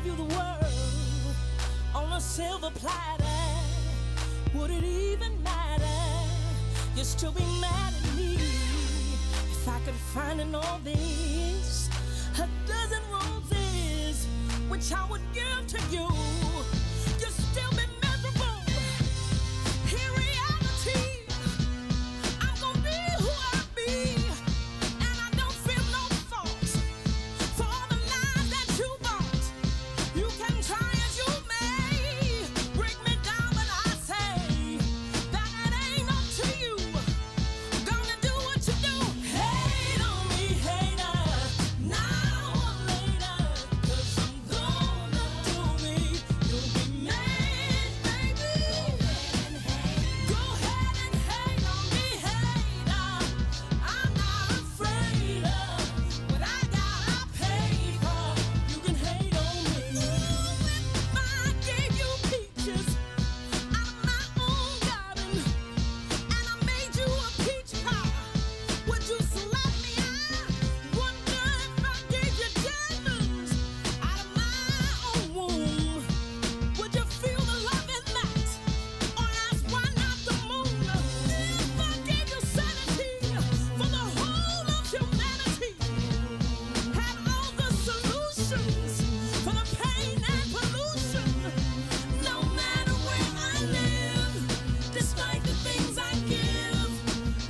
you the world on a silver platter, would it even matter? You'd still be mad at me if I could find in all this a dozen roses, which I would give to you. You'd still be miserable. In reality, I'm gonna be who I be, and I don't feel no thoughts for all the lies that you bought. You can try as you may, break me down, but I say that it ain't up to you. Gonna do what you do. Hate on me, hater, now or later, 'cause I'm gonna do me. You'll be mad, baby. Go ahead and hate on me, hater. I'm not afraid of what I got, I paid for. You can hate on me. If I gave you peaches out of my own garden, and I made you a peach pie, would you slap me? I wonder if I gave you diamonds out of my own womb, would you feel the love in that? Or ask why not the moon? If I gave you sanity for the whole of humanity, had all the solutions for the pain and pollution, no matter where I live, despite the things I give,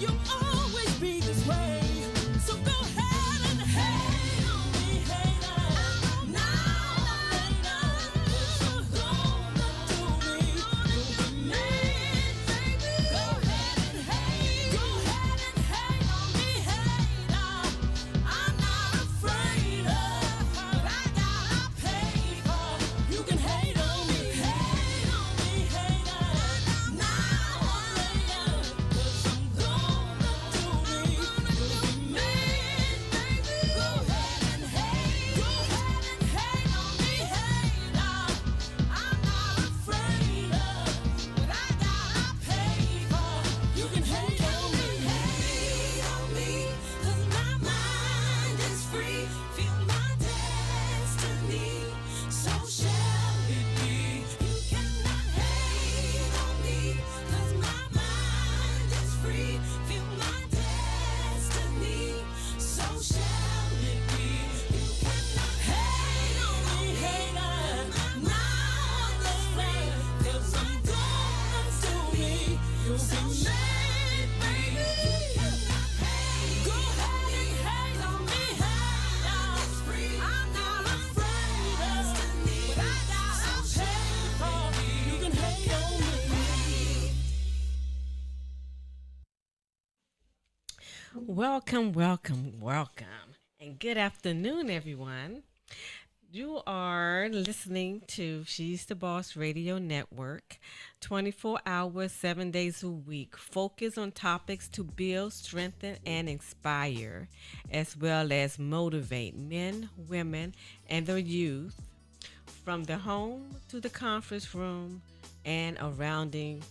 you'll always be this way. So go ahead and hate on me, hater, now or later, 'cause I'm gonna do me. You'll be mad, baby. Go ahead and hate. Go ahead and hate on me, hater. I'm not afraid of what I got, I paid for. You can hate on me, hater, now or later, 'cause I'm gonna do me. You'll be mad, baby. Go ahead and hate. Go ahead and hate on me, hater. I'm not afraid of what I got, I paid for. You can hate on me, 'cause my mind is free. Feel my destiny, so shall it be. You cannot hate on me, 'cause my mind is free. Feel my destiny, so shall it be. You cannot hate on me, hater, now or later, 'cause I'm gonna do me. You'll be mad, baby. Go ahead and hate on me, hater. I'm not afraid of what I got, I paid for. You can hate on me. Welcome, welcome, welcome, and good afternoon, everyone. You are listening to She's the Boss Radio Network, 24 hours, 7 days a week. Focus on topics to build, strengthen, and inspire, as well as motivate men, women, and the youth from the home to the conference room and surrounding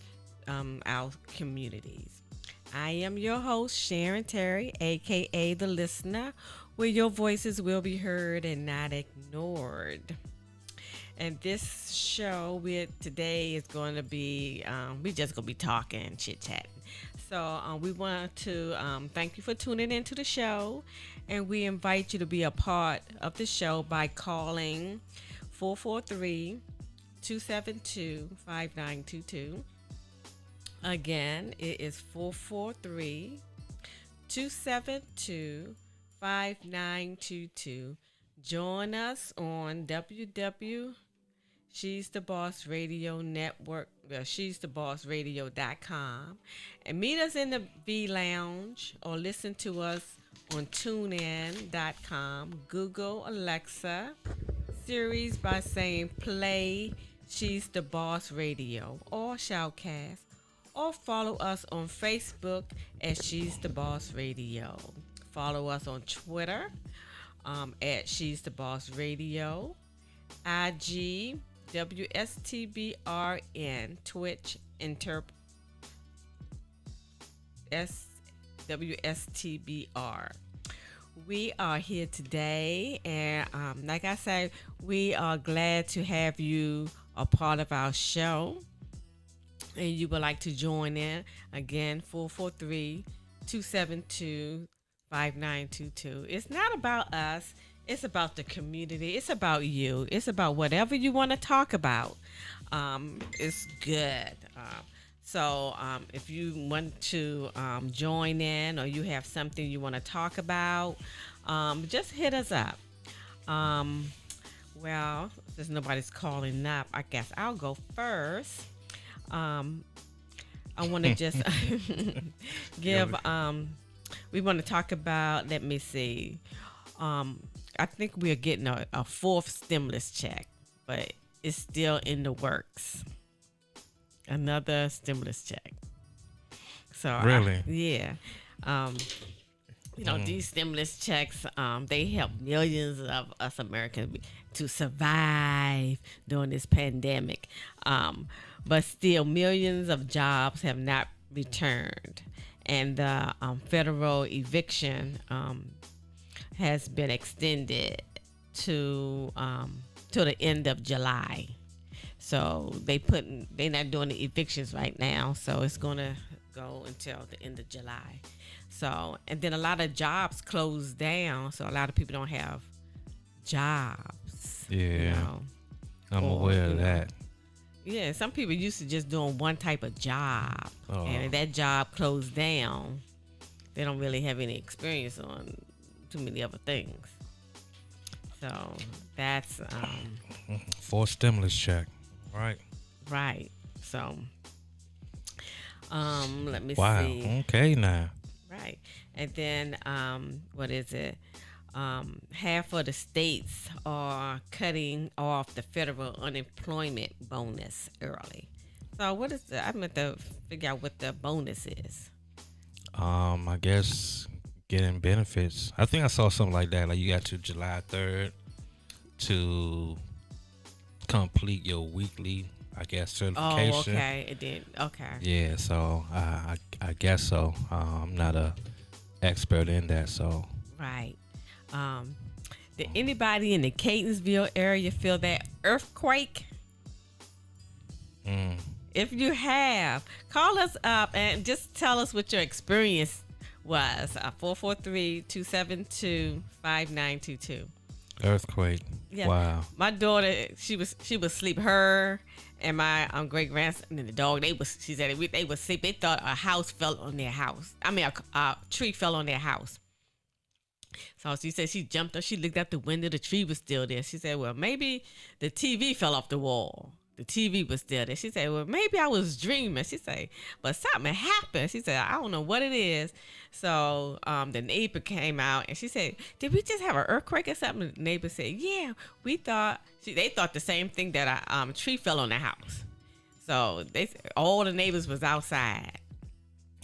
our communities. I am your host, Sharon Terry, aka The Listener, where your voices will be heard and not ignored. And this show today is going to be, we just going to be talking, chit chatting. So we want to thank you for tuning into the show, and we invite you to be a part of the show by calling 443-272-5922. Again, it is 443-272-5922. Join us on She's the Boss Radio Network, She's the Boss Radio.com, and meet us in the V Lounge or listen to us on TuneIn.com, Google, Alexa, Series by saying play She's the Boss Radio or Shoutcast, or follow us on Facebook at She's the Boss Radio. Follow us on Twitter at She's the Boss Radio, IG WSTBRN, Twitch SWSTBR. We are here today, and like I said, we are glad to have you a part of our show. And you would like to join in again, 443-272-5922. It's not about us, it's about the community, it's about you, it's about whatever you want to talk about. It's good. If you want to join in, or you have something you want to talk about, just hit us up. Well, since nobody's calling up, I guess I'll go first. I want to just give. We want to talk about. Let me see. I think we are getting a fourth stimulus check, but it's still in the works. Another stimulus check. So really, yeah. These stimulus checks, they help millions of us Americans to survive during this pandemic. But still, millions of jobs have not returned. And the federal eviction has been extended to the end of July. So they're not doing the evictions right now. So it's going to go until the end of July. So, and then a lot of jobs closed down. So a lot of people don't have jobs. Yeah. I'm aware of that. Yeah, some people used to just doing one type of job, Oh. and if that job closed down, they don't really have any experience on too many other things. So that's For stimulus check, right? right. So let me Wow. see. Okay, now. Right, and then what is it? Half of the states are cutting off the federal unemployment bonus early. So what is I meant to figure out what the bonus is. I guess getting benefits. I think I saw something like that. Like you got to July 3rd to complete your weekly, I guess, certification. Oh, okay. It did. Okay. Yeah, so I guess so. I'm not a expert in that, so. Right. Did anybody in the Catonsville area feel that earthquake? If you have, call us up and just tell us what your experience was. 443-272-5922. Earthquake. Yeah. Wow. My daughter, she was asleep. Her and my great grandson and the dog, she said they was asleep. They thought a house fell on their house. I mean, a tree fell on their house. So she said she jumped up. She looked out the window. The tree was still there. She said, well, maybe the TV fell off the wall. The TV was still there. She said, well, maybe I was dreaming. She said, but something happened. She said, I don't know what it is. So the neighbor came out and she said, did we just have an earthquake or something? The neighbor said, yeah, they thought the same thing, that a tree fell on the house. So all the neighbors was outside.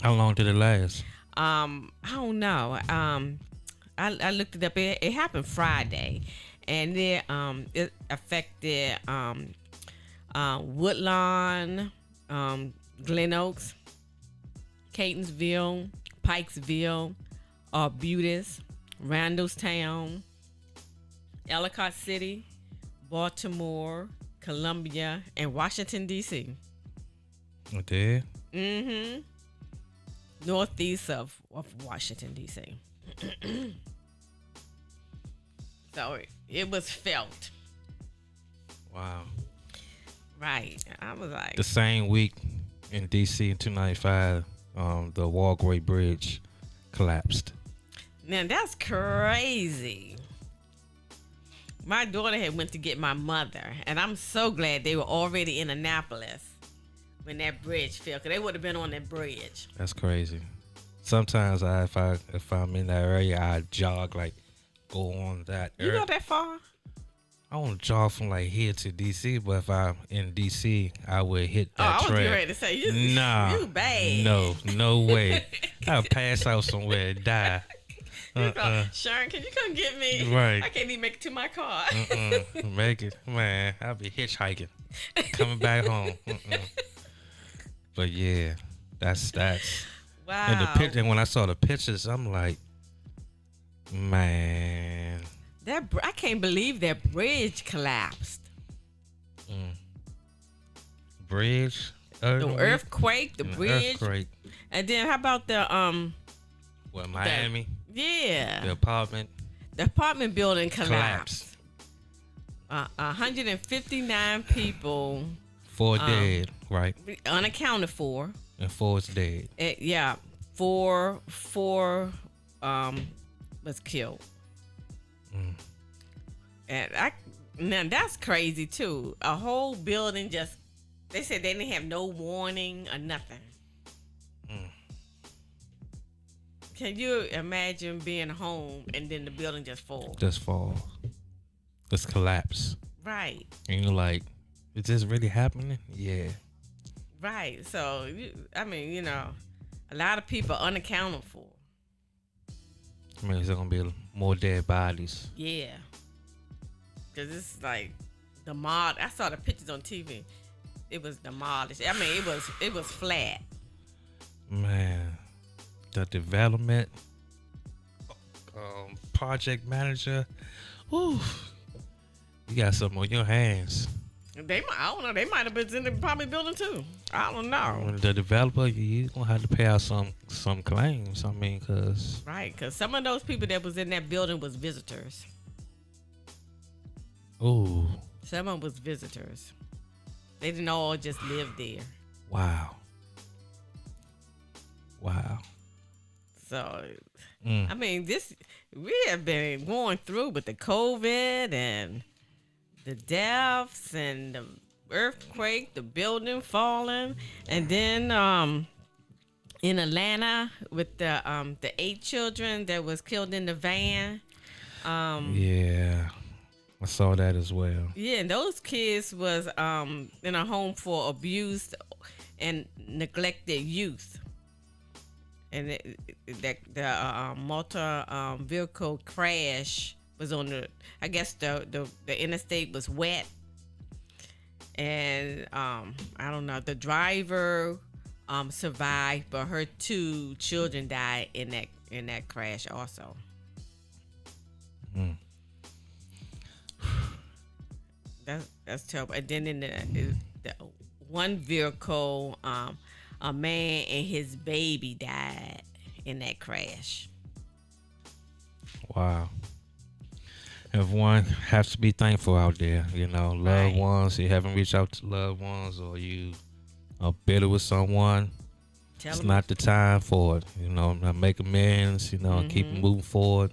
How long did it last? I don't know. I looked it up. It happened Friday, and it affected Woodlawn, Glen Oaks, Catonsville, Pikesville, Arbutus, Randallstown, Ellicott City, Baltimore, Columbia, and Washington, D.C. It did? Mm-hmm. Northeast of Washington, D.C. So it was felt. Wow. Right. I was like, The same week in D.C. in 295, the Walkway Bridge collapsed. man, that's crazy. My daughter had went to get my mother, and I'm so glad they were already in Annapolis when that bridge fell, because they would have been on that bridge. That's crazy. Sometimes if I'm in that area, I jog, like go on that You area. go that far? I want to jog from like here to DC, but if I'm in DC, I would hit Oh, that I was trail. getting ready to say, you bad. No way. I'll pass out somewhere and die. Sharon, can you come get me? Right. I can't even make it to my car. Make it, man. I'll be hitchhiking, coming back home. But yeah, that's. Wow. And the picture. And when I saw the pictures, I'm like, Man. I can't believe that bridge collapsed. Mm. Bridge. The earthquake, the An bridge, earthquake. and then how about What, Miami? yeah, The apartment the apartment building collapsed. collapsed. 159 people 4 dead, right? unaccounted for. And 4 is dead. Yeah, four was killed. Mm. And now that's crazy too. A whole building just, they said they didn't have no warning or nothing. Mm. Can you imagine being home and then the building just falls? Just fall. Just collapse. Right. And you're like, is this really happening? Yeah. Right. So, a lot of people are unaccounted for. I mean, there's going to be more dead bodies. Yeah. Because it's like I saw the pictures on TV. It was demolished. I mean, it was flat. Man, the development project manager, whew, you got something on your hands. I don't know. They might have been in the probably building too. I don't know. When the developer, you gonna have to pay out some claims. I mean, cause Right, because some of those people that was in that building was visitors. ooh, Some of them was visitors. They didn't all just live there. wow. So, Mm. I mean, we have been going through with the COVID and the deaths and the earthquake, the building falling, and then in Atlanta with the 8 children that was killed in the van. Yeah, I saw that as well. Yeah, and those kids was in a home for abused and neglected youth. And the motor vehicle crash was on I guess the interstate was wet. And I don't know, the driver survived, but her 2 children died in that crash also. Mm. That's terrible. And then in the one vehicle, a man and his baby died in that crash. Wow. Everyone has to be thankful out there. You know, loved Right. ones. You haven't reached out to loved ones, or you are bitter with someone. Tell It's 'em. not the time for it. You know, make amends. You know, and keep moving forward.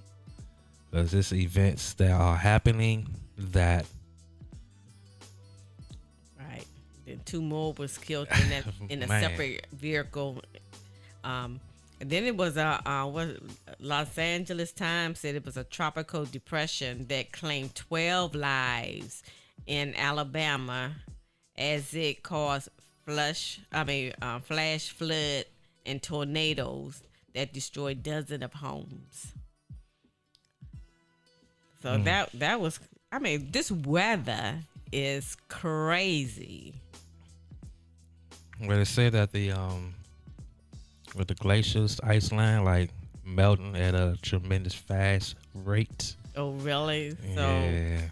Because there's events that are happening that Right. Then 2 more was killed in a Man. separate vehicle. And then it was Los Angeles Times said it was a tropical depression that claimed 12 lives in Alabama as it caused flash flood and tornadoes that destroyed dozens of homes. So that was, this weather is crazy. where they say that with the glaciers, Iceland, like melting at a tremendous fast rate. Oh, really? So Yeah,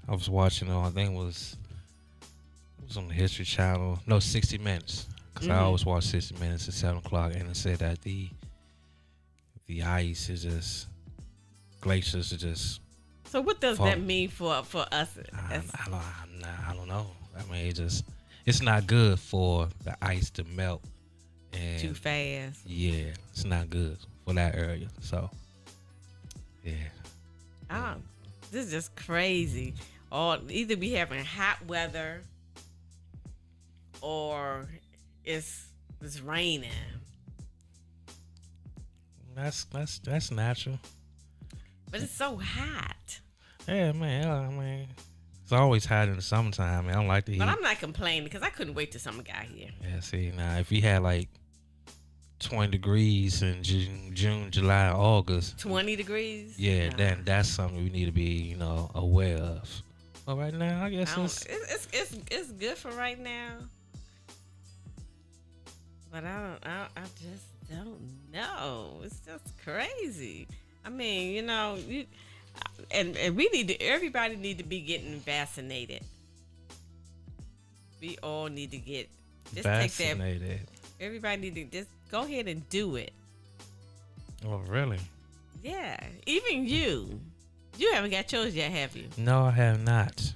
I was watching. I think it was on the History Channel. No, 60 Minutes. Because I always watch 60 Minutes at 7 o'clock, and it said that the ice is just glaciers are just. So what does Fall. that mean for us? I don't know. I mean, it's not good for the ice to melt and Too fast. yeah, it's not good for that area. So yeah, This is just crazy. Or either we having hot weather or it's raining. that's natural. But it's so hot. Yeah, man. I mean, it's always hot in the summertime. Man. I don't like the heat. But I'm not complaining because I couldn't wait till summer got here. Yeah, see, now if we had like 20 degrees in June, July, August, 20 degrees? yeah, Nah. then that's something we need to be, aware of. But right now, I guess It's good for right now. But I just don't know. It's just crazy. I mean, and we need to. Everybody need to be getting vaccinated. We all need to get. Just take that. Vaccinated. Everybody need to just go ahead and do it. Oh, really? Yeah, even you. You haven't got yours yet, have you? No, I have not.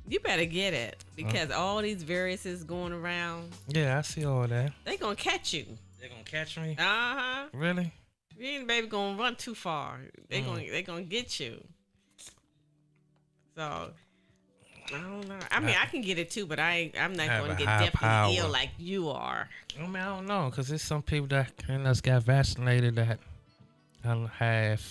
You better get it because all these viruses going around. Yeah, I see all that. They gonna catch you. They're gonna catch me? Uh-huh. Really? You ain't baby gonna run too far. They gonna get you. So I don't know. I mean, I can get it too, but I'm not have gonna a get high definitely ill power. like you are. I mean, I don't know, because there's some people that just got vaccinated that have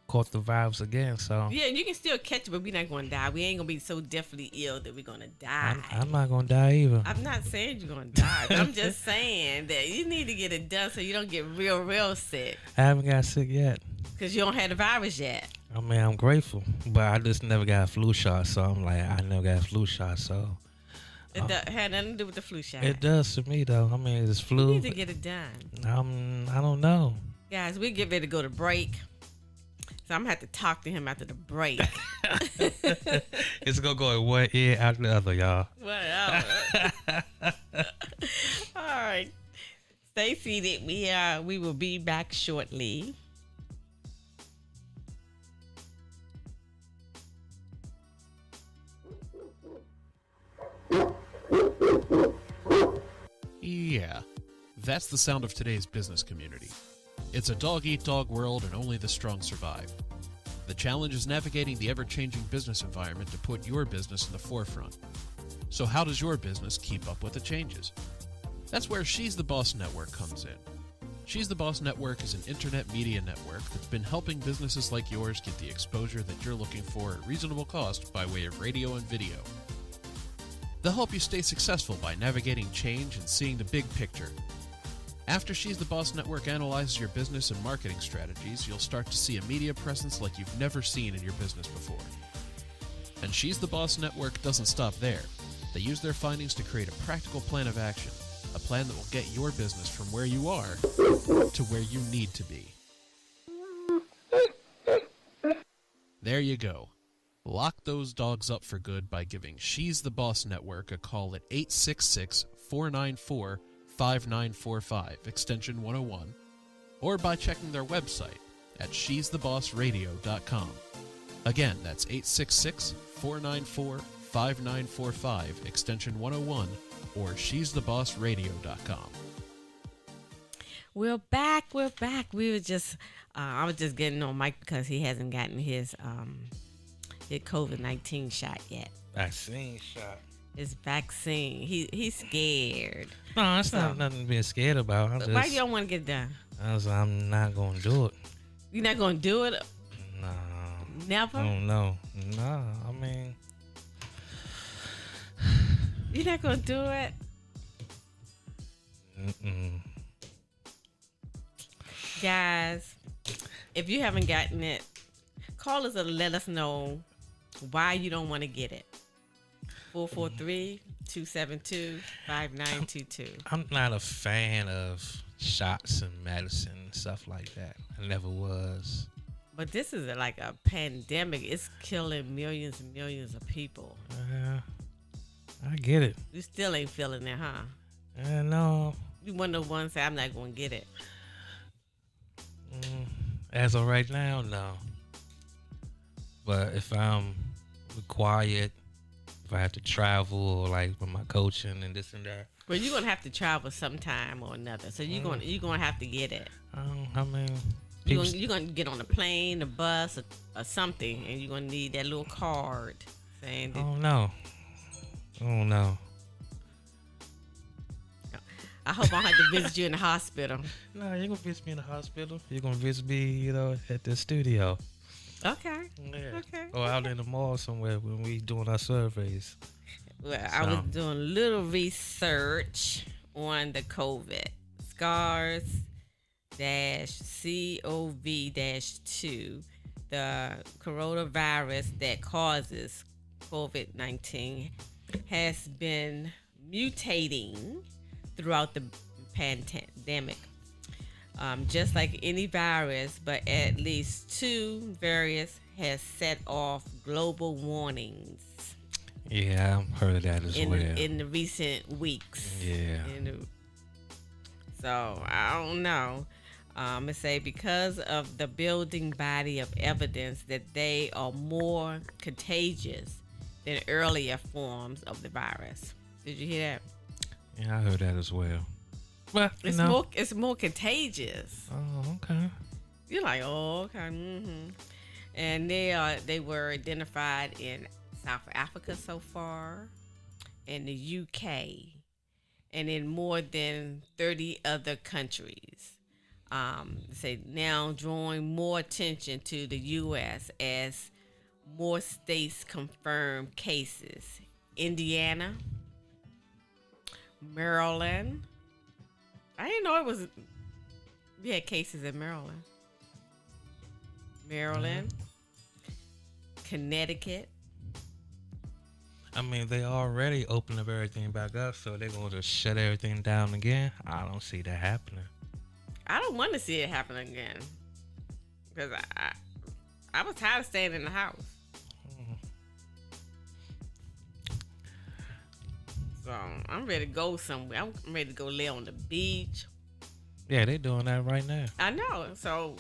caught the virus again, so Yeah, you can still catch it, but we're not gonna die. We ain't gonna be so definitely ill that we're gonna die. I'm not going to die either. I'm not saying you're gonna die. But I'm just saying that you need to get it done so you don't get real sick. I haven't got sick yet. Because you don't have the virus yet. I mean, I'm grateful, but I just never got a flu shot, so I'm like, I never got a flu shot, so. It had nothing to do with the flu shot. It does to me, though. I mean, it's flu. You need to get it done. I don't know. Guys, we get ready to go to break. So I'm going to have to talk to him after the break. It's going to go in one ear after the other, y'all. Well, all right. Stay seated. We will be back shortly. Yeah, that's the sound of today's business community. It's a dog-eat-dog world and only the strong survive. The challenge is navigating the ever-changing business environment to put your business in the forefront. So how does your business keep up with the changes? That's where She's the Boss Network comes in. She's the Boss Network is an internet media network that's been helping businesses like yours get the exposure that you're looking for at reasonable cost by way of radio and video. They'll help you stay successful by navigating change and seeing the big picture. After She's the Boss Network analyzes your business and marketing strategies, you'll start to see a media presence like you've never seen in your business before. And She's the Boss Network doesn't stop there. They use their findings to create a practical plan of action, a plan that will get your business from where you are to where you need to be. There you go. Lock those dogs up for good by giving She's the Boss Network a call at 866-494-5945, extension 101, or by checking their website at she'sthebossradio.com. Again, that's 866-494-5945, extension 101, or she'sthebossradio.com. We're back. We were just, I was just getting on Mike because he hasn't gotten his COVID-19 shot yet. Vaccine shot. His vaccine. He's scared. No, it's not nothing to be scared about. Why you don't want to get it done? I'm not going to do it. You're not going to do it? Nah. Never? I don't know. Nah, I mean. You're not going to do it? Mm-mm. Guys, if you haven't gotten it, call us and let us know why you don't want to get it. 443-272-5922. I'm not a fan of shots and medicine and stuff like that. I never was. But this is like a pandemic. It's killing millions and millions of people. I get it. You still ain't feeling it, huh? No. You one of the ones say, I'm not going to get it. As of right now, no. But if I'm required, if I have to travel or like with my coaching and this and that. Well, you're going to have to travel sometime or another. So you're going to have to get it. I mean, You're going to get on a plane, a bus, or something, and you're going to need that little card saying that. I don't know. I hope I don't have to visit you in the hospital. No, you're going to visit me in the hospital. You're going to visit me, at the studio. Okay. Yeah. Okay. Or out in the mall somewhere when we doing our surveys. Well, I was doing a little research on the COVID. SARS-CoV-2, the coronavirus that causes COVID-19, has been mutating throughout the pandemic. Just like any virus, but at least two variants has set off global warnings Yeah, I've heard of that as well. in the recent weeks. Yeah. So I don't know. I say because of the building body of evidence that they are more contagious than earlier forms of the virus. Did you hear that? Yeah, I heard that as well. Well, It's more contagious. Oh, okay. You're like, oh, okay. And they were identified in South Africa so far, in the UK, and in more than 30 other countries. Say now drawing more attention to the U.S. as more states confirm cases. Indiana, Maryland. I didn't know we had cases in Maryland. Maryland, Connecticut. I mean, they already opened up everything back up, so they're going to shut everything down again. I don't see that happening. I don't want to see it happen again because I was tired of staying in the house. So I'm ready to go somewhere. I'm ready to go lay on the beach. Yeah, they doing that right now. I know. So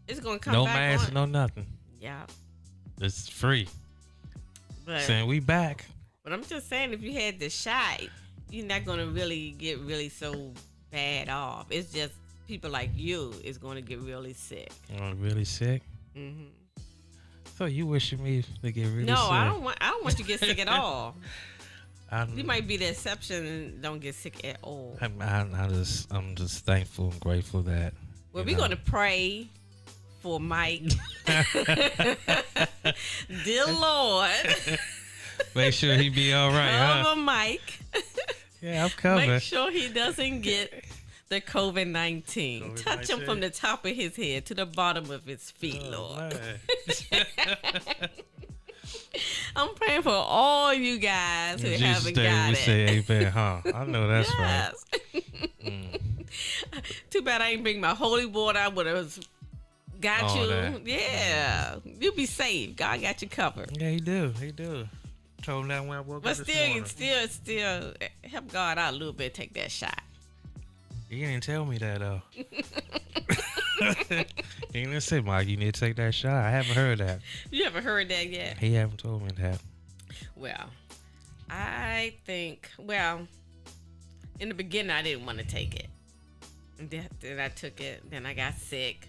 it's gonna come No back mask, on. no nothing. Yeah. It's free. But Saying we back. But I'm just saying, if you had the shot, you're not gonna really get really so bad off. It's just people like you is gonna get really sick. Really sick? Mm-hmm. So you wishing me to get really sick? No, I don't want you to get sick at all. I'm, You might be the exception and don't get sick at all. I'm just thankful and grateful that. Well, we're gonna pray for Mike. Dear Lord, Make sure he be all right, huh? cover Mike. Yeah, I'm covered. Make sure he doesn't get the COVID-19. Touch him COVID-19. from the top of his head to the bottom of his feet, Oh, Lord. man. I'm praying for all you guys who In Jesus' haven't name, got we it. say amen, huh? I know that's right. Yes. Too bad I ain't bring my holy water. I would have got All you. that. Yeah. You'll be safe. God got you covered. Yeah, he do. He do. Told him that when I woke But up this morning. still help God out a little bit. Take that shot. He didn't tell me that, though. He didn't say, Mike, you need to take that shot. I haven't heard that. You haven't heard that yet? He haven't told me that. Well, I think, in the beginning, I didn't want to take it. And then I took it. Then I got sick.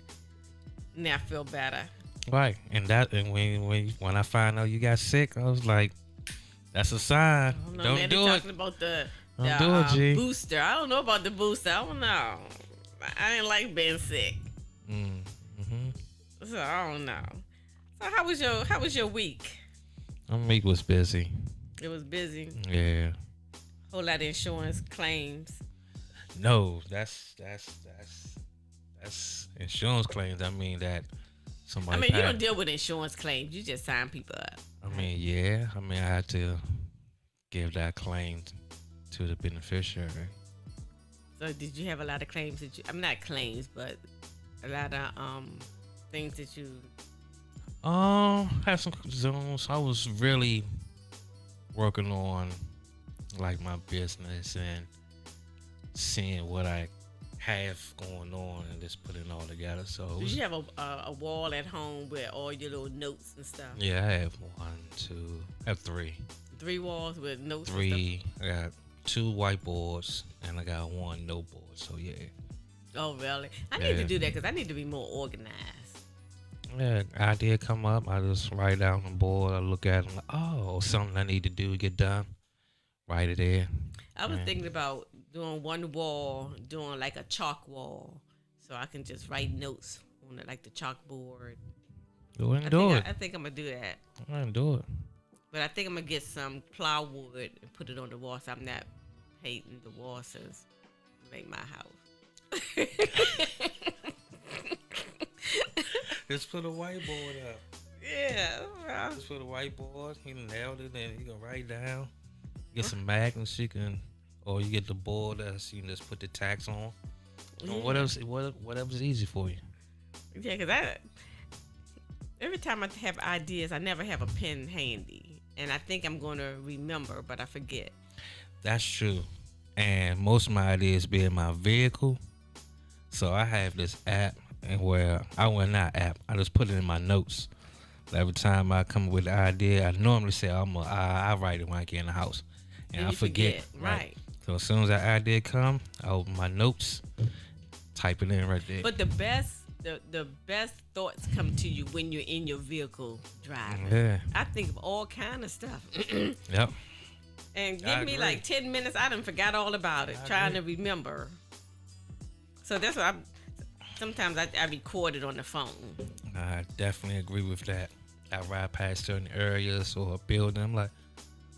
Now I feel better. Right. And when I found out you got sick, I was like, that's a sign. I don't know, Don't man, do they it. talking about the Don't do it, G. booster. I don't know about the booster. I don't know. I didn't like being sick. Mm-hmm. So I don't know. So how was your week? My week was busy. It was busy. Yeah. Whole lot of insurance claims. No, that's insurance claims. I mean that somebody. I mean, you passed. don't deal with insurance claims. You just sign people up. I mean, yeah. I mean, I had to give that claim to the beneficiary. So did you have a lot of claims that you? I'm not claims, but a lot of things that you. Had some zones. I was really working on like my business and seeing what I have going on and just putting it all together. So it Did was, you have a wall at home with all your little notes and stuff? yeah, I have 1, 2, I have 3. 3 walls with notes. And 3. I got 2 whiteboards and I got 1 noteboard. So yeah. stuff? Oh, really? I need Yeah. to do that because I need to be more organized. Yeah, idea come up. I just write it out on the board. I look at it. I'm like, oh, something I need to do, get done. Write it in. I was Yeah. thinking about doing one wall, doing like a chalk wall, so I can just write notes on it, like the chalkboard. Go ahead and do it. I think I'm gonna do that, Go ahead and do it. but I think I'm gonna get some plywood and put it on the wall, so I'm not painting the wall since I make my house. Just put a whiteboard up. Yeah. Well, Just put a whiteboard. You nailed it, and you can write down. Get some magnets. You can, or you get the board. You can just put the tacks on. What else? Whatever's easy for you. Yeah, because every time I have ideas, I never have a pen handy. And I think I'm going to remember, but I forget. That's true. And most of my ideas be in my vehicle. So I have this app, and not app. I just put it in my notes. Every time I come up with an idea, I normally say I write it when I get in the house, and I forget. Right. So as soon as that idea come, I open my notes, type it in right there. But the best thoughts come to you when you're in your vehicle driving. Yeah. I think of all kind of stuff. Yep. And give me like 10 minutes, I done forgot all about it, trying to remember. So that's what sometimes I record it on the phone. I definitely agree with that. I ride past certain areas or a building. I'm like,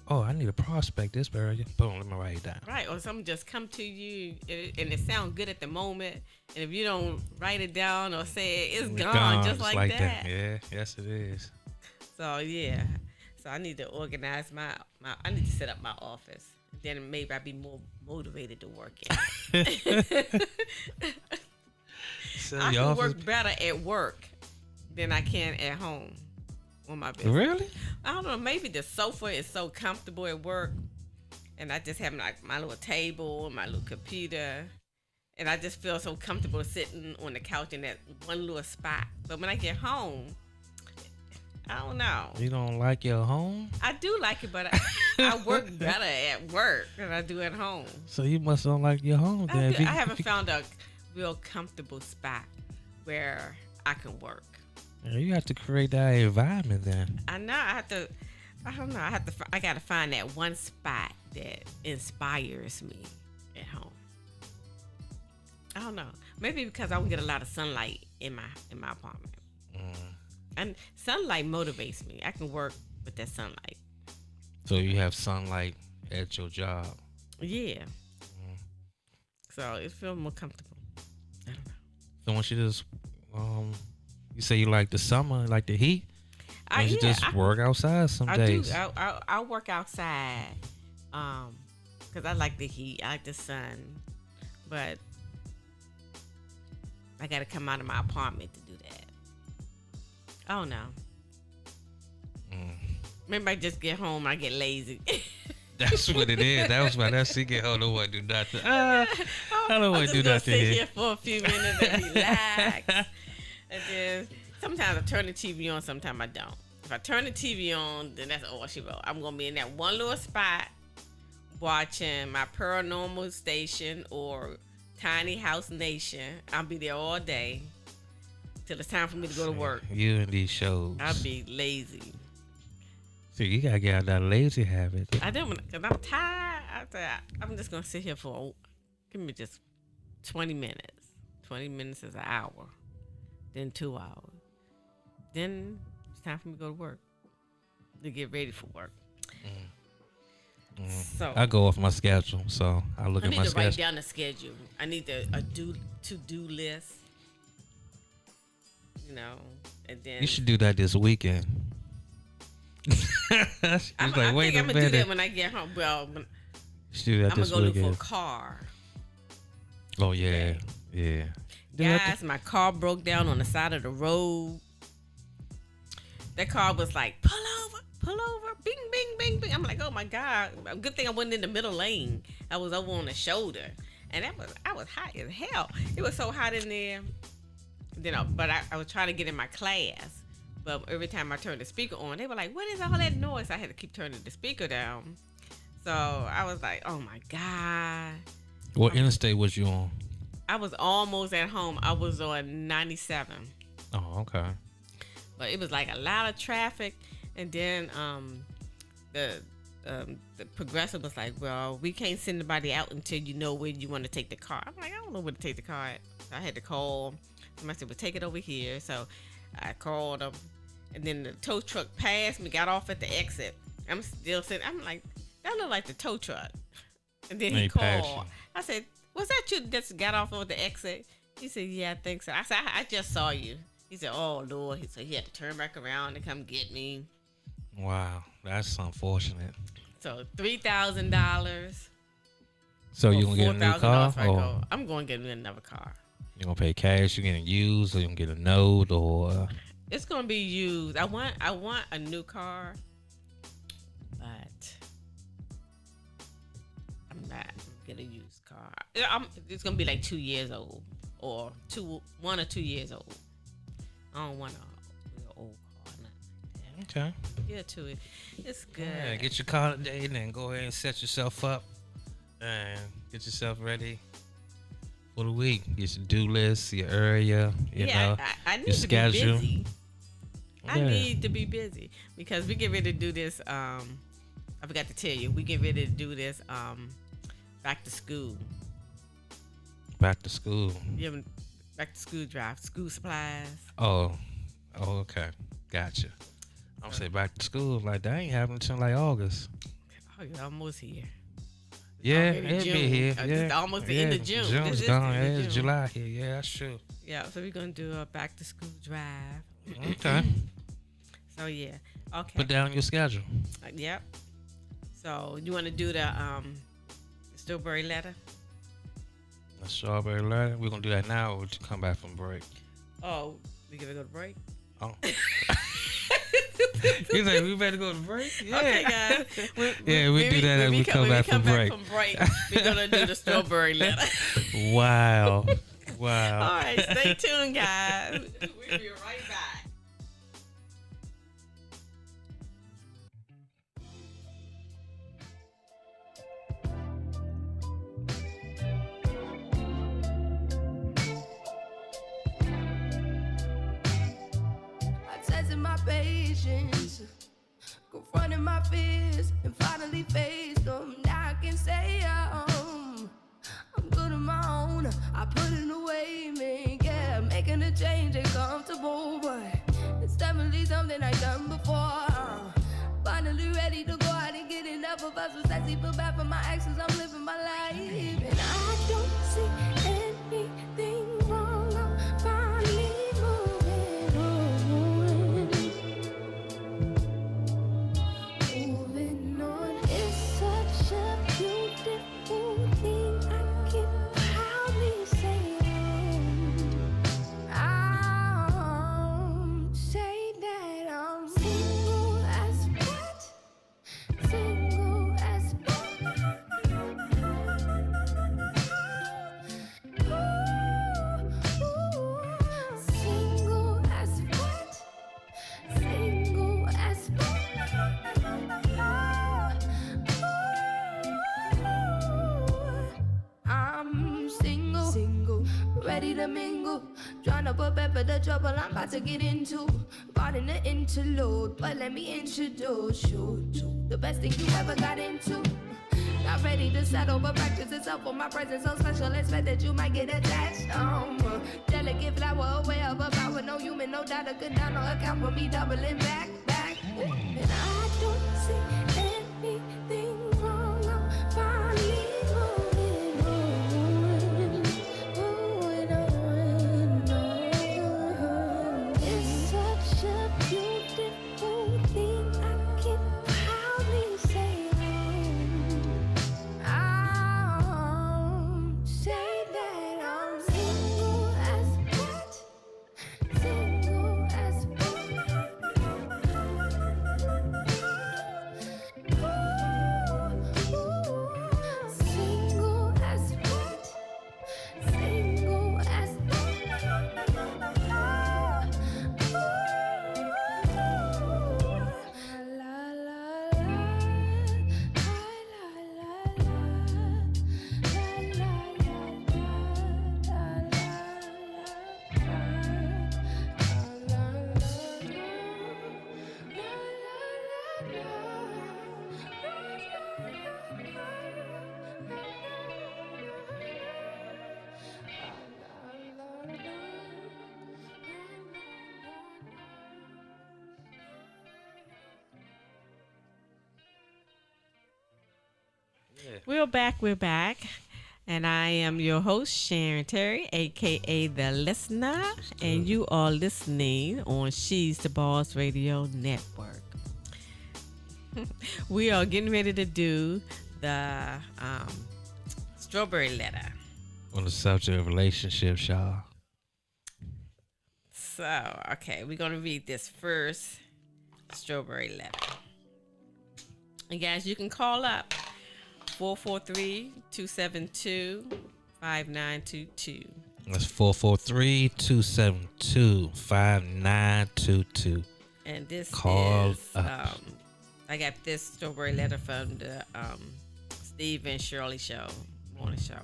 oh, I need to prospect this area. Boom, let me write it down. Right, or something just come to you and it sounds good at the moment. And if you don't write it down or say it, it's gone just like that. Yeah, yes it is. So yeah, so I need to organize I need to set up my office. Then maybe I'll be more motivated to work it. So I can work better at work than I can at home on my business. Really? I don't know. Maybe the sofa is so comfortable at work, and I just have like my little table, my little computer, and I just feel so comfortable sitting on the couch in that one little spot. But when I get home, I don't know. You don't like your home? I do like it, but I work better at work than I do at home. So you must don't like your home then. I haven't found a real comfortable spot where I can work. You have to create that environment then. I know. I don't know. I got to find that one spot that inspires me at home. I don't know. Maybe because I don't get a lot of sunlight in my apartment. And sunlight motivates me. I can work with that sunlight. So you have sunlight at your job. Yeah. So it feels more comfortable. I don't know. So once you just, you say you like the summer, like the heat. You just work outside some days. I work outside, because I like the heat. I like the sun, but I got to come out of my apartment to do that. I don't know. Maybe I just get home. I get lazy. That's what it is. That was why that she get home. Don't want to do nothing. I don't want to do nothing sit here. here for a few minutes and relax. And then sometimes I turn the TV on. Sometimes I don't. If I turn the TV on, then that's all she wrote. I'm gonna be in that one little spot watching my paranormal station or Tiny House Nation. I'll be there all day till it's time for me to go to work. You and these shows. I'll be lazy. So you gotta get out that lazy habit. I don't, because I'm tired. I'm just gonna sit here for give me just 20 minutes. 20 minutes is an hour, then 2 hours. Then it's time for me to go to work, to get ready for work. So I go off my schedule, so I look at my schedule. I need to write down the schedule. I need a to-do list, and then You should do that this weekend. I think I'm gonna do that when I get home. Well, I'm gonna go look for a car. Oh yeah, yeah. Guys, my car broke down on the side of the road. That car was like, pull over, bing, bing, bing, bing. I'm like, oh my God. Good thing I wasn't in the middle lane. I was over on the shoulder. And I was hot as hell. It was so hot in there. But I was trying to get in my class. But every time I turned the speaker on, they were like, what is all that noise? I had to keep turning the speaker down. So I was like, oh my God. What interstate was you on? I was almost at home. I was on 97. Oh, okay. But it was like a lot of traffic. And then the progressive was like, well, we can't send anybody out until you know where you want to take the car. I'm like, I don't know where to take the car at. So I had to call. Somebody said, well, take it over here. So I called them. And then the tow truck passed me, got off at the exit. I'm still sitting. I'm like, that look like the tow truck. And then he called. I said, was that you that got off at the exit? He said, yeah, I think so. I said, I just saw you. He said, oh, Lord. So he had to turn back around and come get me. Wow. That's unfortunate. So $3,000. So you gonna get a new car, or I'm going to get me another car. you gonna pay cash? You getting used, or you gonna get a note, or? It's going to be used. I want a new car, but I'm not going to get a used car. It's going to be like 2 years old, or 1 or 2 years old. I don't want a real old car. Nothing like that. Okay. Get to it. It's good. Yeah, get your car today, and then go ahead and set yourself up, and get yourself ready for the week. Get your do list, your area, you know, I need your to schedule. be busy. I Yeah. need to be busy because we get ready to do this. I forgot to tell you, we get ready to do this back to school. Back to school. You have back to school drive, school supplies. Oh, okay, gotcha. I'm saying back to school like that ain't happening until like August. Oh, you're almost here. Yeah, Already it'll June. be here. It's Yeah, almost the end of June. June's This is gone. the end of Yeah, it's June. July here. Yeah, that's true. Yeah, so we're gonna do a back to school drive. Okay, So yeah, okay. put down your schedule. Yep. So you want to do the strawberry letter? The strawberry letter. We're gonna do that now, or to come back from break. Oh, we gonna go to break? Oh. He's like, we better go to break. Yeah. Okay, guys. Yeah, we do that as we come back from break. We're gonna do the strawberry letter. Wow. All Wow. right, stay tuned, guys. We'll be right back. I tested my patience, confronted my fears, and finally faced them. Now I can say I'm good on my own. I put it away, man. Yeah, making a change ain't comfortable, but it's definitely something I've done before. Finally ready to go out and get enough of us. Was sexy, feel bad for my exes. I'm living my life, and I don't see anything wrong. I'm finally moving on. Moving on is such a beautiful thing. I can proudly say I'm say that I'm single as what? Single as what? Single as what? Single as I'm single, ready to mingle. Trying to prepare for the trouble I'm about to get into. Pardon the interlude, but let me introduce you to the best thing you ever got into. Not ready to settle, but practice itself for my presence so special. Expect that you might get attached. Delicate flower, aware of a power. No human, no doubt, could not no account for me doubling back. And I don't see anything wrong. I'm finally moving on. It's such a beautiful thing. I can proudly say I'm say that I'm single as what? Single as what? Single as what? Single as We're back. And I am your host, Sharon Terry, aka The Listener. And you are listening on She's the Boss Radio Network. We are getting ready to do the strawberry letter. On the subject of relationships, y'all. So, okay, we're going to read this first strawberry letter. And guys, you can call up 443-272-5922. That's 443-272-5922. And this Call is, up. I got this strawberry letter from the Steve and Shirley show, morning show.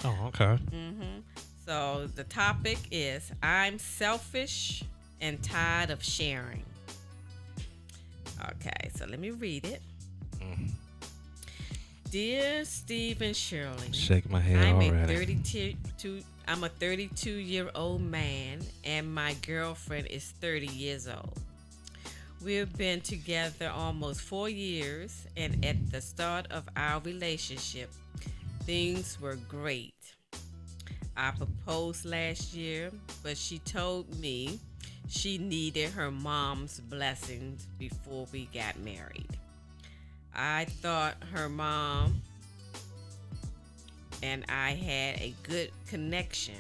Oh, okay. So the topic is, I'm selfish and tired of sharing. Okay, so let me read it. Dear Steve and Shirley, Shake my head I'm already. I'm a 32-year-old man, and my girlfriend is 30 years old. We've been together almost 4 years, and at the start of our relationship, things were great. I proposed last year, but she told me she needed her mom's blessings before we got married. I thought her mom and I had a good connection,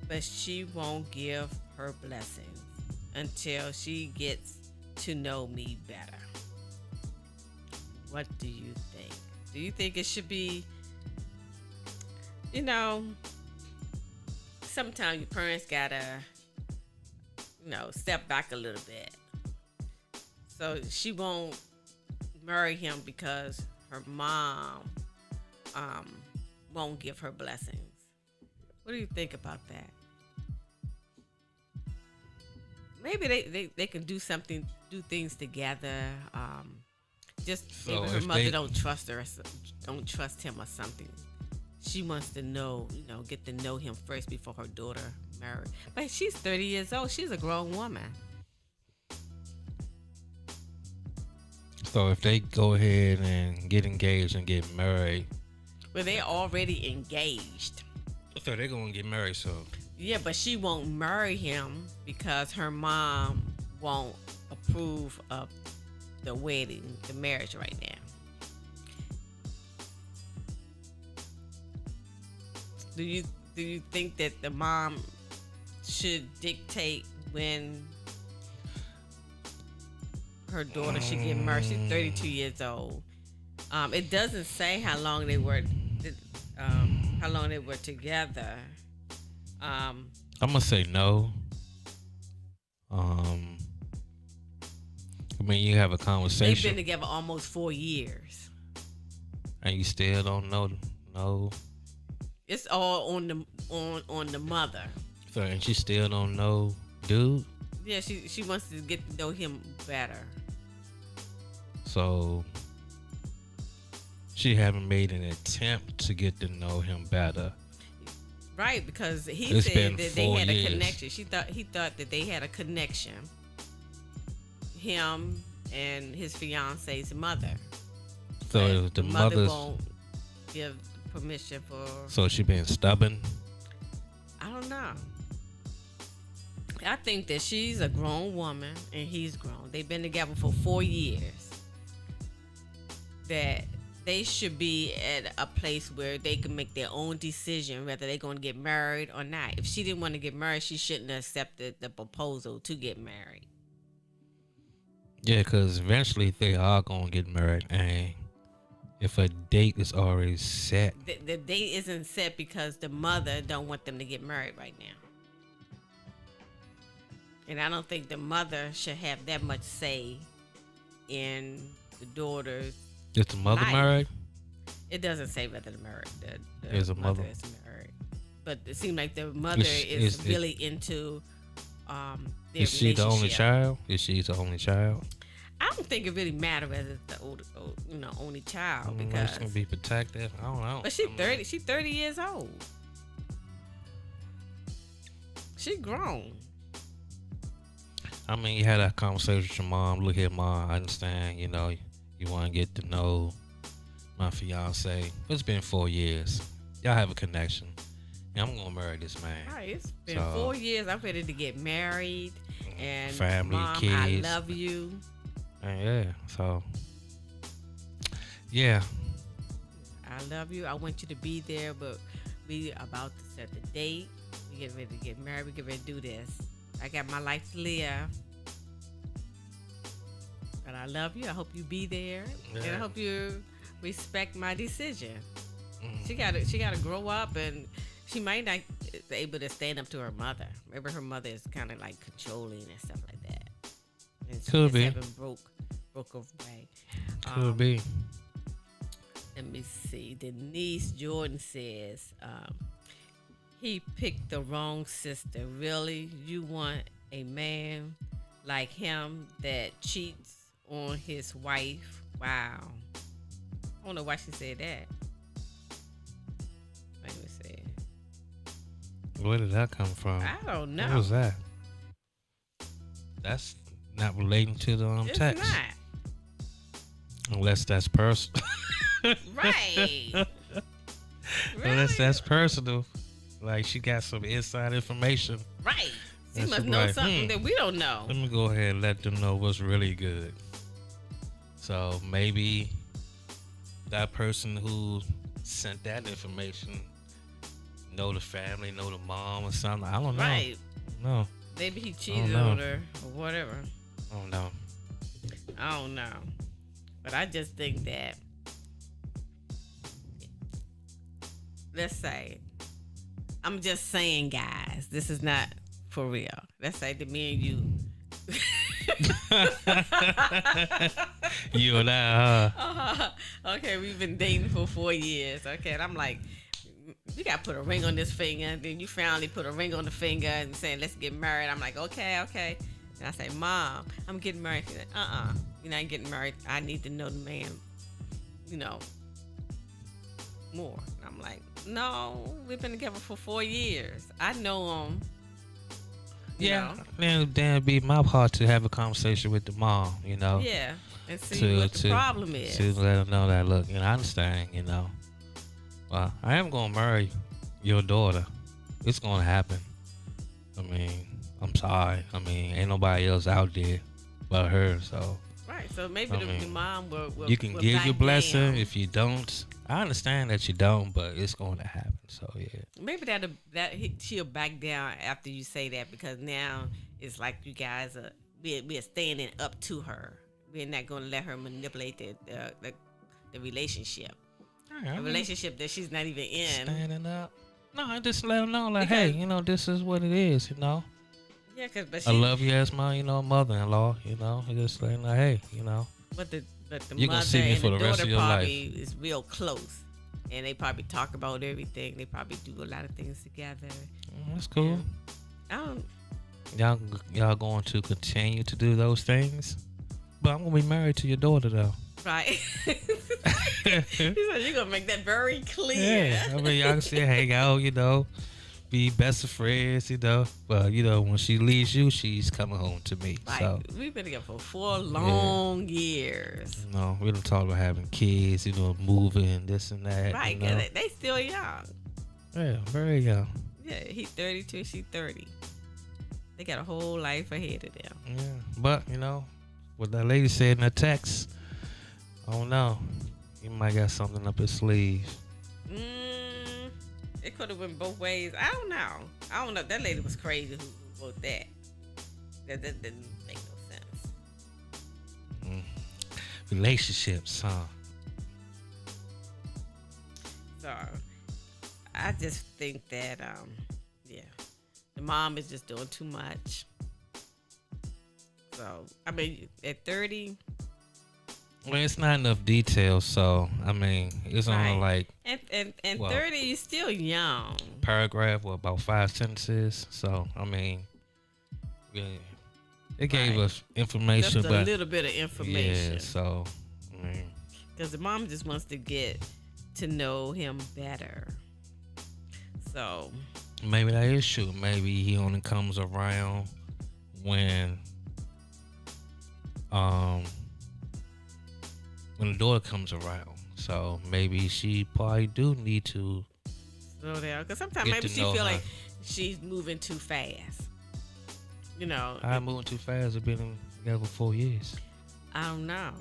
but she won't give her blessings until she gets to know me better. What do you think? Do you think it should be, sometimes your parents gotta, step back a little bit. So she won't marry him because her mom won't give her blessings. What do you think about that? Maybe they can do things together. Just So maybe her if mother they- don't trust him or something. She wants to know, get to know him first before her daughter married. But she's 30 years old. She's a grown woman. So if they go ahead and get engaged and get married, Well, they're already engaged. so they're gonna get married. So Yeah, but she won't marry him because her mom won't approve of the wedding, the marriage right now. Do you think that the mom should dictate when her daughter should get married? She's 32 years old. It doesn't say how long they were together. I'm gonna say no. I mean, you have a They've conversation been together almost 4 years. and you still don't know. No. It's all on the mother. So and she still don't know, dude. Yeah, she wants to get to know him better. So she haven't made an attempt to get to know him better. Right, because he It's said been that they 4 had years. a connection. He thought that they had a connection. Him and his fiance's mother. So But the mother mother's. won't give permission for. So she been stubborn. I don't know. I think that she's a grown woman and he's grown. They've been together for 4 years. That they should be at a place where they can make their own decision whether they're going to get married or not. If she didn't want to get married, she shouldn't have accepted the proposal to get married. Yeah, because eventually they are gonna get married, and if a date is already set, The date isn't set because the mother don't want them to get married right now. And I don't think the mother should have that much say in the daughter's. is the mother Life. married? It doesn't say whether the married. The Is a mother. is married, but it seems like the mother is really into their Is she the only relationship. child? Is she the only child? I don't think it really matters whether it's the only child because. She's gonna be protected. I don't know. But she's 30. She's 30 years old. She grown. I mean, you had that conversation with your mom. Look here, mom. I understand. You want to get to know my fiance. But it's been 4 years. Y'all have a connection. And I'm gonna marry this man. All right, it's been So- 4 years. I'm ready to get married, and Family, Mom, I kids. love you. And yeah. So yeah. I love you. I want you to be there, but we about to set the date. We get ready to get married. We get ready to do this. I got my life to live. But I love you. I hope you be there. And I Yeah. hope you respect my decision. Mm. She gotta grow up, and she might not be able to stand up to her mother. Maybe her mother is kind of like controlling and stuff like that. And she Could just be. haven't broke away. Could be. Let me see. Denise Jordan says he picked the wrong sister. Really, you want a man like him that cheats on his wife? Wow. I don't know why she said that. Let me see. Where did that come from? I don't know. What was that? That's not relating to the It's text. not. Unless that's personal. Right. Unless Really? that's personal. Like she got some inside information. Right. She That's must right. know something that we don't know. Let me go ahead and let them know what's really good. So maybe that person who sent that information know the family, know the mom or something. I don't know. Right. No, Maybe he cheated know. on her or whatever. I don't know. I don't know. But I just think that, let's say, I'm just saying, guys, this is not for real. Let's say that me and you. You and I, Okay, we've been dating for 4 years. Okay, and I'm like, you got to put a ring on this finger. And then you finally put a ring on the finger and saying, let's get married. I'm like, okay. And I say, Mom, I'm getting married. She's like, you're not getting married. I need to know the man, more. And I'm like, no, we've been together for 4 years. I know him. You yeah. know? Then it'd be my part to have a conversation with the mom, Yeah. And see what the problem is. To let her know that, look, I understand, Well, I am going to marry your daughter. It's going to happen. I mean, I'm sorry. I mean, ain't nobody else out there but her, so. Right. So maybe I the mean, mom will You can will give back your blessing. down. If you don't, I understand that you don't, but it's going to happen, so yeah. Maybe she'll back down after you say that, because now it's like you guys we're standing up to her. We're not going to let her manipulate the relationship. A relationship that she's not even in. Standing up. No, I just let them know, like, Because- hey, this is what it is, Yeah, but I love you as my, mother-in-law, I just like, hey, But the You gonna mother see me and for the the rest daughter of your life. probably is real close, and they probably talk about everything. They probably do a lot of things together. That's cool. I don't. Y'all going to continue to do those things? But I'm gonna be married to your daughter though. Right. He said you're gonna make that very clear. Yeah, I mean y'all can still hang out, be best of friends, But when she leaves you, she's coming home to me. Like, So we've been together for 4 long years. we don't talk about having kids, moving this and that. Right, 'cause they still young. Yeah, very young. Yeah, he's 32, she's 30. They got a whole life ahead of them. Yeah, but what that lady said in the text, I don't know. He might got something up his sleeve. It could have went both ways. I don't know. That lady was crazy who wrote that. That didn't make no sense. Relationships, huh? So I just think that the mom is just doing too much. So I mean, at 30, Well, it's not enough details, so I mean, it's Right. only like and Well, 30, you're still young. paragraph, about 5 sentences. So I mean, yeah, it gave Right. us information, Just a but little bit of information. yeah. So I mean, Because the mom just wants to get to know him better. So maybe that is true. Maybe he only comes around when the daughter comes around. So maybe she probably do need to. slow down. Because sometimes Get maybe to she know feel her. like she's moving too fast. I'm moving too fast. We've been together for 4 years. I don't know.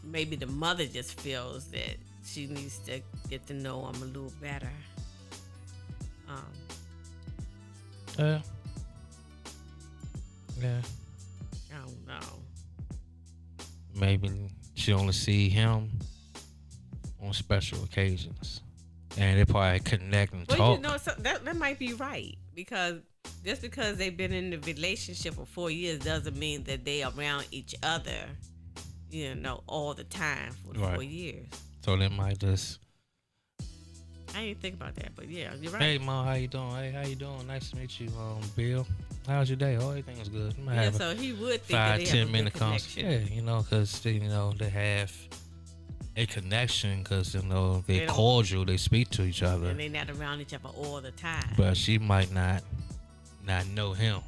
Maybe the mother just feels that she needs to get to know him a little better. Yeah. Yeah. I don't know. Maybe she only see him on special occasions, and they probably connect and Well, talk. you know, so that might be right, because just because they've been in the relationship for 4 years doesn't mean that they are around each other, all the time for the Right. 4 years. So they might just, I didn't think about that, but yeah, you're right. hey mom, how you doing? Hey, how you doing? Nice to meet you, Bill. How's your day? Oh, everything was good. I'm gonna Yeah, have so he would think that 5, they 10 have a minute good conversation. connection. Yeah, because they have a connection because They they're don't- cordial. They speak to each other, And they're not around each other all the time. but she might not know him,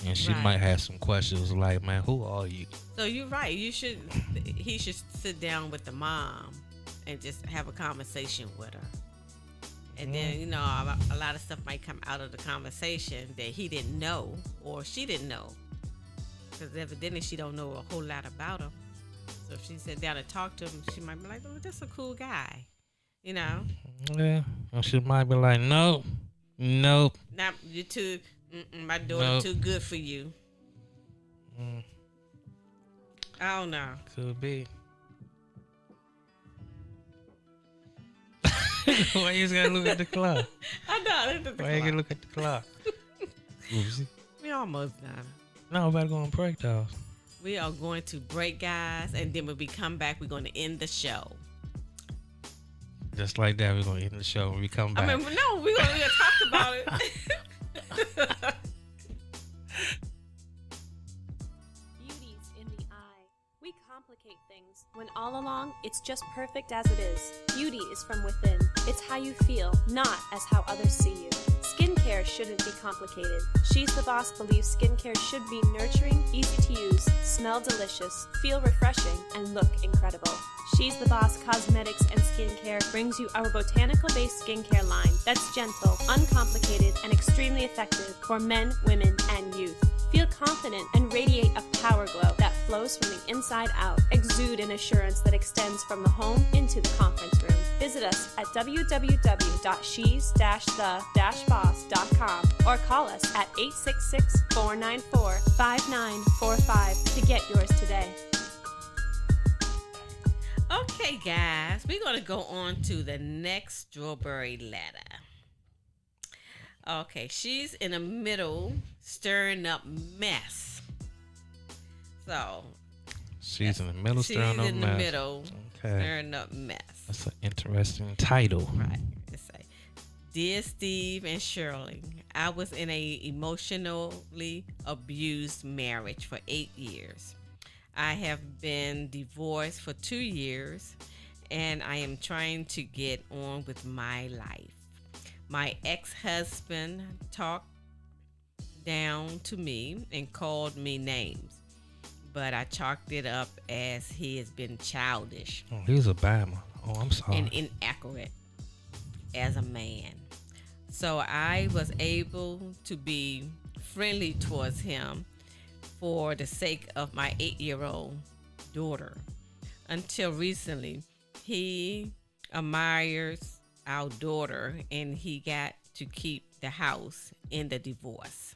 and she Right. might have some questions like, "Man, who are you?" So you're right. He should sit down with the mom and just have a conversation with her. And then, a lot of stuff might come out of the conversation that he didn't know or she didn't know. Because evidently she don't know a whole lot about him. So if she sat down and talked to him, she might be like, oh, that's a cool guy. Yeah, and she might be like, "Nope, nope." Not you're too, my daughter too good for you. I don't know. Could be. Why you just gotta look at the clock? I know. Why you gotta look at the clock? Oopsie. We almost done. No, we're about to go on break, though. We are going to break, guys, and then when we come back, we're going to end the show. Just like that, we're gonna end the show when we come back. I mean, no, we're going to talk about it. Beauty's in the eye. We complicate things when all along it's just perfect as it is. Beauty is from within. It's how you feel, not as how others see you. Skincare shouldn't be complicated. She's the Boss believes skincare should be nurturing, easy to use, smell delicious, feel refreshing, and look incredible. She's the Boss Cosmetics and Skincare brings you our botanical-based skincare line that's gentle, uncomplicated, and extremely effective for men, women, and youth. Feel confident and radiate a power glow that flows from the inside out. Exude an assurance that extends from the home into the conference room. Visit us at www.shes-the-boss.com or call us at 866-494-5945 to get yours today. Okay, guys, we're going to go on to the next strawberry letter. Okay, she's in the middle stirring up mess. So, She's in the middle she's stirring up in the mess. middle Okay. stirring up mess. That's an interesting title. Right. It's like, Dear Steve and Shirley, I was in a emotionally abused marriage for 8 years. I have been divorced for 2 years, and I am trying to get on with my life. My ex-husband talked down to me and called me names, but I chalked it up as he has been childish Oh, he's a bad one. Oh, I'm sorry. and inaccurate as a man. So I was able to be friendly towards him for the sake of my 8-year-old daughter. Until recently, he admires our daughter and he got to keep the house in the divorce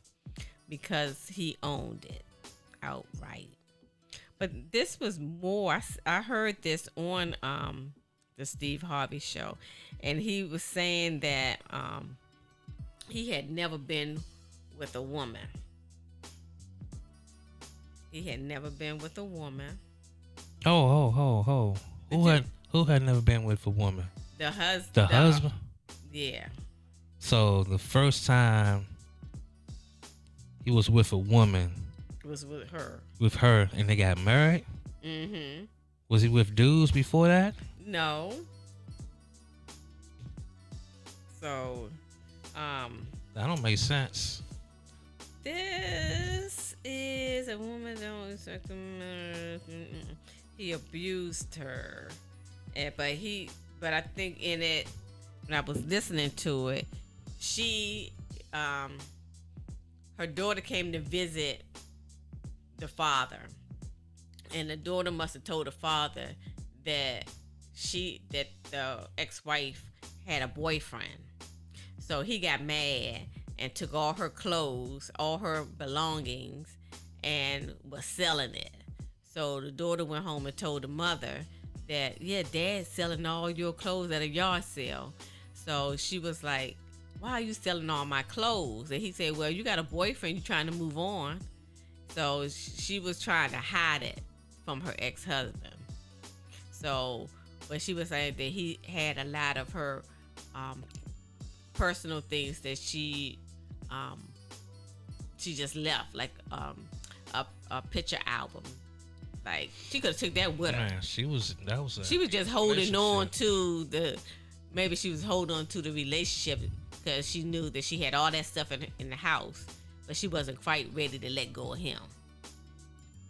because he owned it outright. But this was more, I heard this on the Steve Harvey show, and he was saying that he had never been with a woman. He had never been with a woman. Oh. Who had never been with a woman? The husband. The husband? Yeah. So the first time he was with a woman, Was with her. and they got married? Mm-hmm. Was he with dudes before that? No. So, That don't make sense. this is a woman don't expect he abused her. But I think in it, when I was listening to it, she her daughter came to visit the father, and the daughter must have told the father that that the ex-wife had a boyfriend. So he got mad and took all her clothes, all her belongings, and was selling it. So the daughter went home and told the mother that, yeah, Dad's selling all your clothes at a yard sale. So she was like, why are you selling all my clothes? And he said, well, you got a boyfriend, you're trying to move on. So she was trying to hide it from her ex-husband. So, but she was saying that he had a lot of her personal things that she just left, like a picture album. Like she could have took that with her. Man, she was just holding on to maybe she was holding on to the relationship because she knew that she had all that stuff in the house, but she wasn't quite ready to let go of him.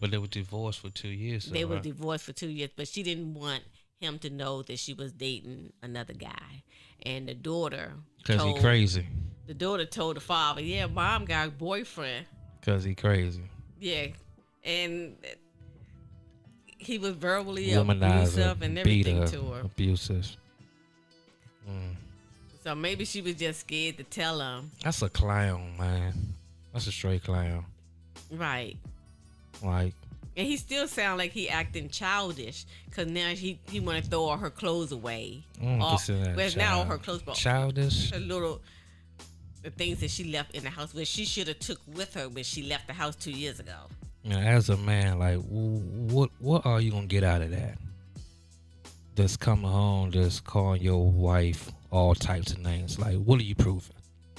But they were divorced for 2 years. They were divorced for 2 years, but she didn't want him to know that she was dating another guy. And the daughter, because he crazy. The daughter told the father, yeah, Mom got a boyfriend. Because he crazy. Yeah. And he was verbally abusive and everything to her. Abusive. So maybe she was just scared to tell him. That's a clown, man. That's a straight clown. Right. Like. And he still sound like he acting childish because now he want to throw all her clothes away. Well, not all her clothes, but childish. The things that she left in the house, which she should have took with her when she left the house 2 years ago. Now, as a man, like, what are you gonna get out of that? Just coming home, just calling your wife all types of names. Like, what are you proving?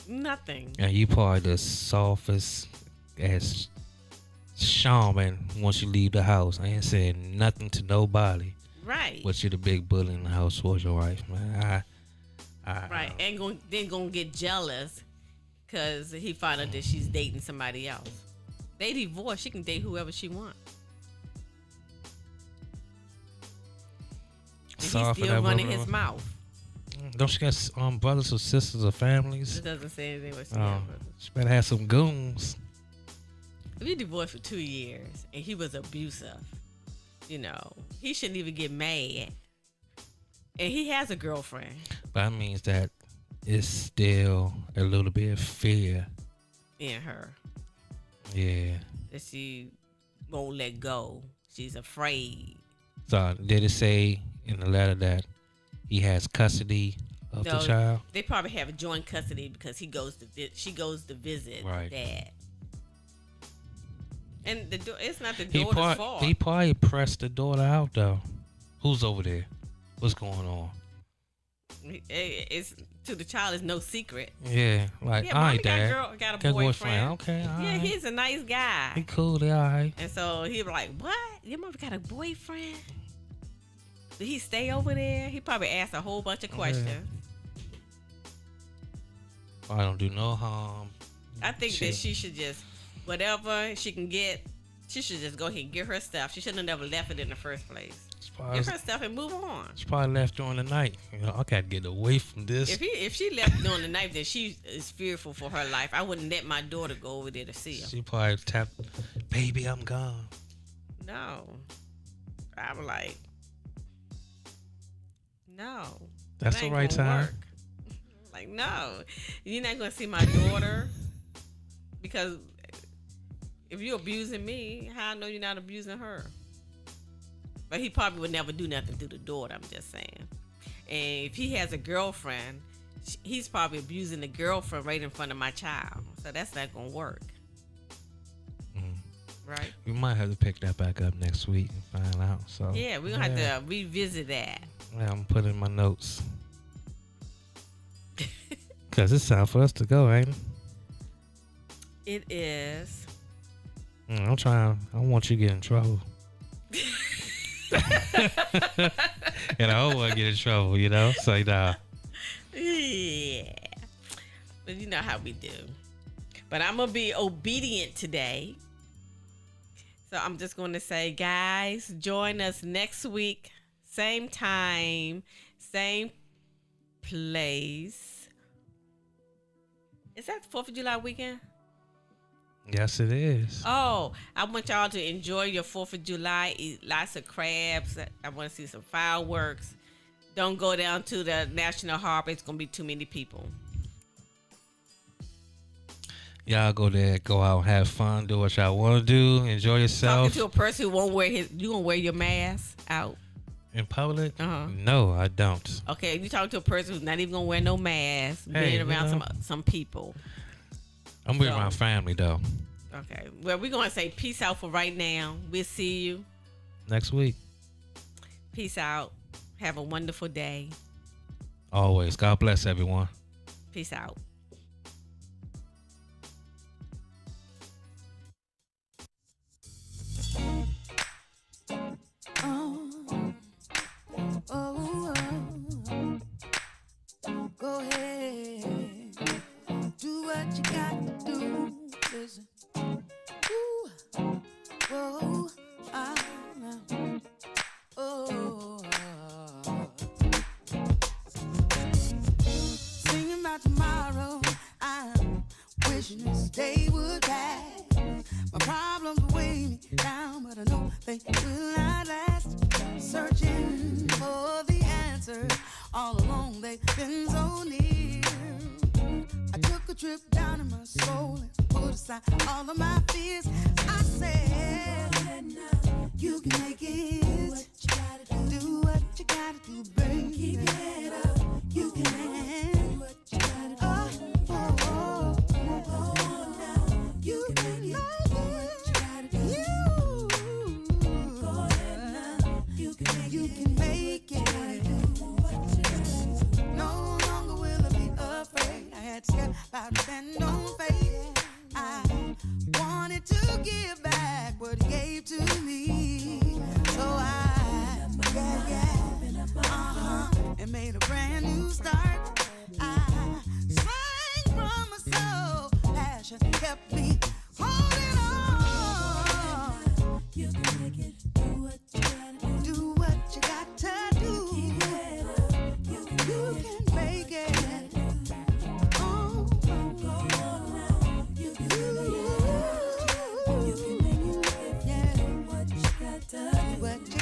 Nothing. And you probably the softest as shaman once you leave the house. I ain't saying nothing to nobody. Right. But you're the big bully in the house towards your wife, man. Right. And then gonna get jealous because he found out that she's dating somebody else. They divorced. She can date whoever she wants. And he's still running his mouth. Don't she got brothers or sisters or families? It doesn't say anything what she got. She better have some goons. If you divorced for 2 years and he was abusive, he shouldn't even get mad. And he has a girlfriend. But that means that it's still a little bit of fear in her. Yeah. That she won't let go. She's afraid. So did it say in the letter that he has custody of the child? They probably have a joint custody because she goes to visit Dad. And it's not the daughter's fault. He probably pressed the daughter out though. Who's over there? What's going on? It's to the child is no secret. Yeah, like all right, Dad. Got a boyfriend. Okay, all yeah, right. He's a nice guy. He cool. They all right. And so he was like, "What? Your mother got a boyfriend? Did he stay over there?" He probably asked a whole bunch of questions. I don't do no harm. I think that she should just whatever she can get. She should just go ahead and get her stuff. She shouldn't have never left it in the first place. Get her stuff and move on. She probably left during the night. I gotta get away from this. If she left during the night, then she is fearful for her life. I wouldn't let my daughter go over there to see her. She probably tapped, "Baby, I'm gone." No, I'm like, no. That's the right time. Work. Like, no, you're not gonna see my daughter because if you're abusing me, how I know you're not abusing her? But he probably would never do nothing to the daughter, I'm just saying. And if he has a girlfriend, he's probably abusing the girlfriend right in front of my child. So that's not going to work. Right? We might have to pick that back up next week and find out. So yeah, we're going to have to revisit that. Yeah, I'm putting my notes. Because it's time for us to go, ain't it? It is. I don't want you to get in trouble. And I don't want to get in trouble, So, Yeah. But you know how we do. But I'm going to be obedient today. So I'm just going to say, guys, join us next week. Same time, same place. Is that 4th of July weekend? Yes, it is. Oh, I want y'all to enjoy your 4th of July. Eat lots of crabs. I want to see some fireworks. don't go down to the National Harbor. It's gonna be too many people. Y'all go there, go out, have fun, do what y'all want to do, enjoy yourself. Talking to a person who won't wear you gonna wear your mask out In public? Uh-huh. No, I don't. Okay, you talking to a person who's not even gonna wear no mask, Hey, being around you know. some people. I'm with So- my family though. Okay, well, we're gonna say peace out for right now. We'll see you. Next week. Peace out. Have a wonderful day. Always. God bless everyone. Peace out. Go ahead, do what you got to do. Listen, ooh, whoa, oh, singing about tomorrow. I'm wishing this day would pass. My problems will weigh me down, but I know they will not last. Searching for the answer. All along they've been so near. I took a trip down in my soul and put aside all of my fears. I said, you can make it. Do what you gotta do, baby. Keep your head up. You can do what you gotta do. You can make it. Go ahead now. You can make it. No longer will I be afraid. I had to step out and stand on faith. I wanted to give back what he gave to me. So and made a brand new start. I sang from my soul. Passion kept me holding on. You can make it. Do what you gotta do. Do what you got to do. Keep your head up. You can make it. Oh, go on now. You can make it. You can make it. Yeah. Do what you got to do. What you